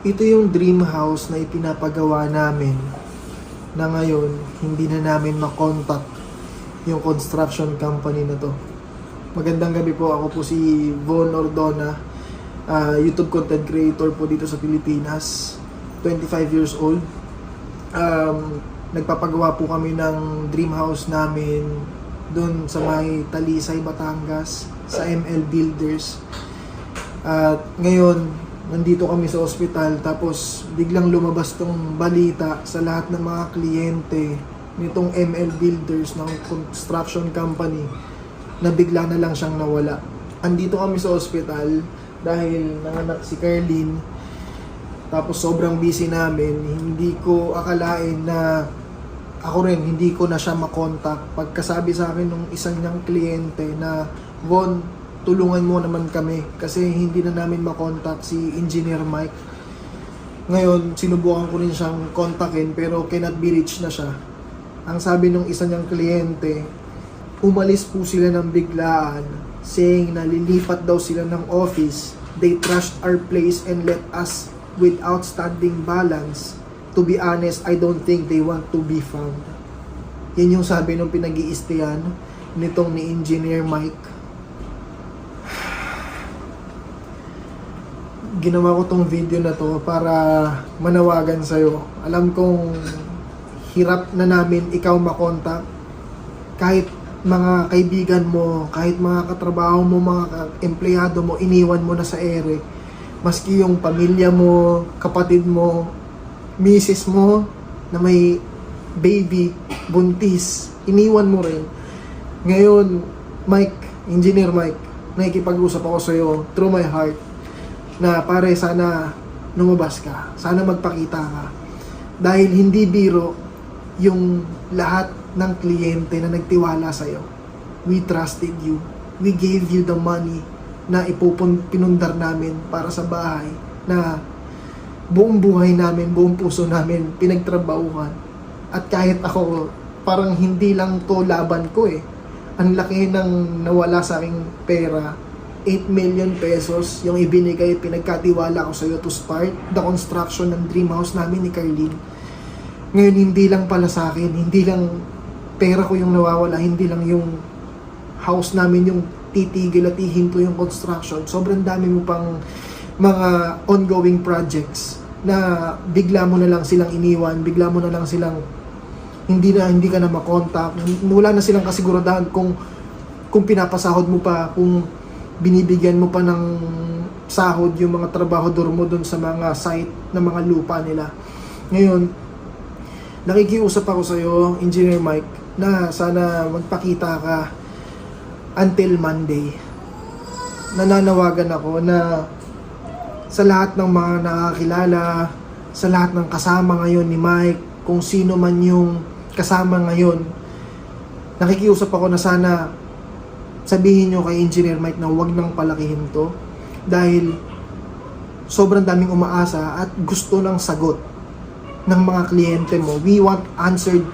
Ito yung dream house na ipinapagawa namin na ngayon hindi na namin makontak yung construction company na to. Magandang gabi po, ako po si Von Ordona, YouTube content creator po dito sa Pilipinas, 25 years old. Nagpapagawa po kami ng dream house namin doon sa may Talisay, Batangas, sa ML Builders. At ngayon, nandito kami sa ospital, tapos biglang lumabas tong balita sa lahat ng mga kliyente nitong ML Builders ng construction company na bigla na lang siyang nawala. Andito kami sa ospital dahil nanganak si Carlin, tapos sobrang busy namin. Hindi ko akalain na ako rin, hindi ko na siya makontak. Pagkasabi sa akin ng isang niyang kliyente na, Von, tulungan mo naman kami kasi hindi na namin makontak si Engineer Mike. Ngayon, sinubukan ko rin siyang kontakin pero cannot be reached na siya. Ang sabi ng isa niyang kliyente, umalis po sila ng biglaan, saying na lilipat daw sila ng office. They trashed our place and let us with outstanding balance. To be honest, I don't think they want to be found. Yan yung sabi ng pinag-iistihan nitong ni Engineer Mike. Ginawa ko tong video na to para manawagan sa'yo. Alam kong hirap na namin ikaw makontak. Kahit mga kaibigan mo, kahit mga katrabaho mo, mga empleyado mo, iniwan mo na sa ere. Maski yung pamilya mo, kapatid mo, misis mo na may baby, buntis, iniwan mo rin. Ngayon, Mike, Engineer Mike, nakikipag-usap ako sa'yo through my heart na pare, sana lumabas ka, sana magpakita ka. Dahil hindi biro yung lahat ng kliyente na nagtiwala sa'yo. We trusted you. We gave you the money na pinundar namin para sa bahay na buong buhay namin, buong puso namin pinagtrabahuhan. At kahit ako, parang hindi lang to laban ko eh. Ang laki ng nawala sa aking pera. 8 million pesos yung ibinigay, pinagkatiwala ko sa iyo to start the construction ng dream house namin ni Carlin. Ngayon, hindi lang pala sa akin, hindi lang pera ko yung nawawala, hindi lang yung house namin yung titigil at ihinto yung construction. Sobrang dami mo pang mga ongoing projects na bigla mo na lang silang iniwan, bigla mo na lang silang hindi ka na makontak. Wala na silang kasiguraduhan kung pinapasahod mo pa, kung binibigyan mo pa ng sahod yung mga trabahador mo dun sa mga site na mga lupa nila. Ngayon, nakikiusap ako sa iyo, Engineer Mike, na sana magpakita ka until Monday. Nananawagan ako na sa lahat ng mga nakakilala, sa lahat ng kasama ngayon ni Mike, kung sino man yung kasama ngayon, nakikiusap ako na sana sabihin nyo kay Engineer Mike na huwag nang palakihin to dahil sobrang daming umaasa at gusto ng sagot ng mga kliyente mo. We want answered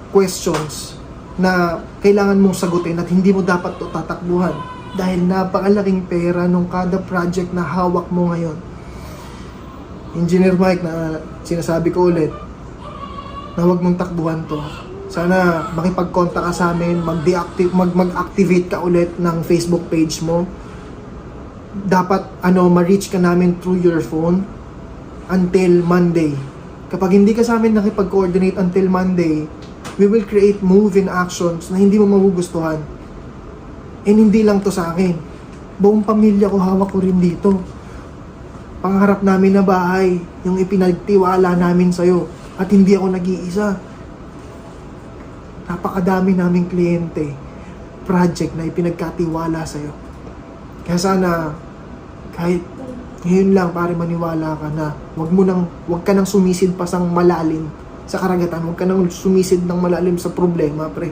questions na kailangan mong sagutin at hindi mo dapat to tatakbuhan dahil napakalaking pera nung kada project na hawak mo ngayon. Engineer Mike, na sinasabi ko ulit na huwag mong takbuhan to. Sana makipag-contact ka sa amin, mag-activate ka ulit ng Facebook page mo. Dapat ma-reach ka namin through your phone until Monday. Kapag hindi ka sa amin nakipag-coordinate until Monday, we will create move-in actions na hindi mo magugustuhan. And hindi lang to sa akin. Buong pamilya ko, hawak ko rin dito. Pangarap namin na bahay, yung ipinagtiwala namin sa'yo. At hindi ako nag-iisa. Napakadami naming kliyente, project na ipinagkatiwala sa'yo. Kaya sana, kahit ngayon lang, pare, maniwala ka na wag ka nang sumisid pa sang malalim sa karagatan. Wag ka nang sumisid ng malalim sa problema, pre.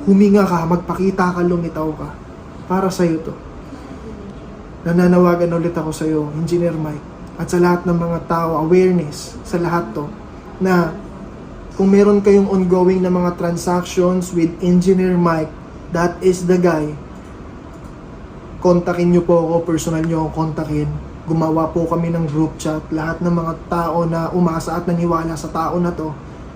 Huminga ka, magpakita ka, lumitaw ka. Para sa'yo to. Nananawagan ulit ako sa'yo, Engineer Mike, at sa lahat ng mga tao, awareness sa lahat to, na kung meron kayong ongoing na mga transactions with Engineer Mike, that is the guy. Kontakin nyo po ako, personal nyo akong kontakin. gumawa po kami ng group chat. Lahat ng mga tao na umasa at naniwala sa tao na to,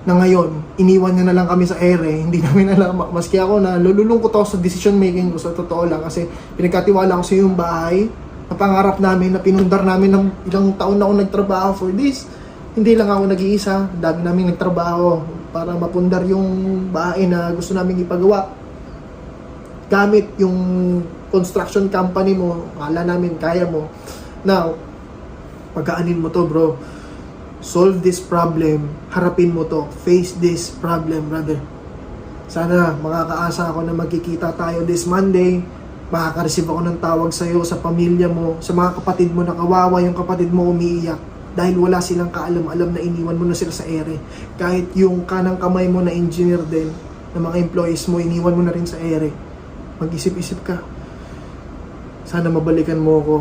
na ngayon, iniwan niya na lang kami sa ere. Hindi namin alam. Maski ako na lululungkot ako sa decision making ko, sa totoo lang. Kasi pinagkatiwala ko sa yung bahay, na pangarap namin, na pinundar namin ng ilang taon na ako nagtrabaho for this. Hindi lang ako nag-iisa. Dami namin nagtrabaho para mapundar yung bahay na gusto namin ipagawa. Gamit yung construction company mo, akala namin kaya mo. Now, pagkaanin mo to, bro. Solve this problem. Harapin mo to. Face this problem, brother. Sana makakaasa ako na magkikita tayo this Monday. Makaka-receive ako ng tawag sa'yo, sa pamilya mo, sa mga kapatid mo na kawawa yung kapatid mo umiiyak. Dahil wala silang kaalam-alam na iniwan mo na sila sa ere. Kahit yung kanang kamay mo na engineer din, na mga employees mo, iniwan mo na rin sa ere. Mag-isip-isip ka. Sana mabalikan mo ako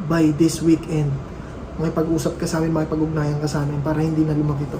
by this weekend. Makipag-usap ka sa amin, makipag-ugnayan ka sa amin para hindi na lumaki to.